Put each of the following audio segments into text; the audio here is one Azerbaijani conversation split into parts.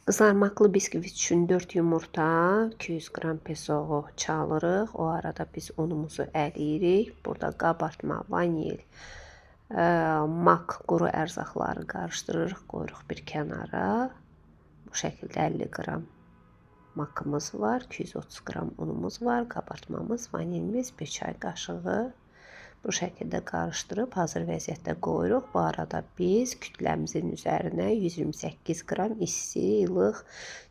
Qızarmaqlı biskvit üçün 4 yumurta, 200 qram pesoğu çalırıq. O arada biz unumuzu əriyirik. Burada qabartma, vanil, mak, quru ərzaqları qarışdırırıq, qoyuruq bir kənara. Bu şəkildə 50 qram makımız var, 230 qram unumuz var, qabartmamız, vanilimiz, 1 çay qaşığı. Bu şəkildə qarışdırıb hazır vəziyyətdə qoyuruq. Bu arada biz kütləmizin üzərinə 128 qram isti, ilıq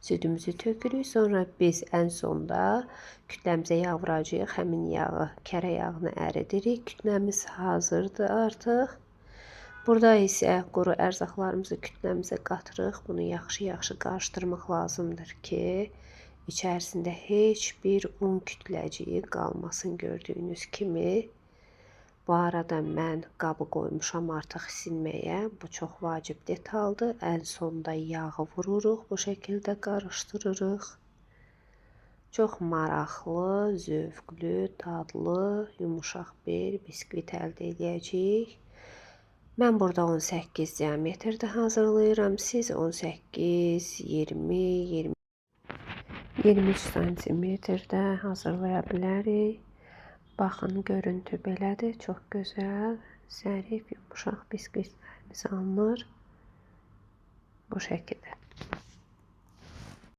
südümüzü tökürük. Sonra biz ən sonda kütləmizə yağ vuracağıq. Həmin yağı, kərə yağını əridirik. Kütləmiz hazırdır artıq. Burada isə quru ərzaqlarımızı kütləmizə qatırıq. Bunu yaxşı-yaxşı qarışdırmaq lazımdır ki, içərisində heç bir un kütləciyi qalmasın gördüyünüz kimi. Bu arada mən qabı qoymuşam artıq isinməyə. Bu çox vacib detaldır. Ən sonda yağı vururuq. Bu şəkildə qarışdırırıq. Çox maraqlı, zövqlü, dadlı, yumuşaq bir biskvit əldə edəcəyik. Mən burada 18 diametrdə hazırlayıram. Siz 18, 20, 23 santimetrdə hazırlaya bilərik. Baxın, görüntü belədir. Çox gözəl, zərif, yumuşaq biskvitlərimiz alınır. Bu şəkildə.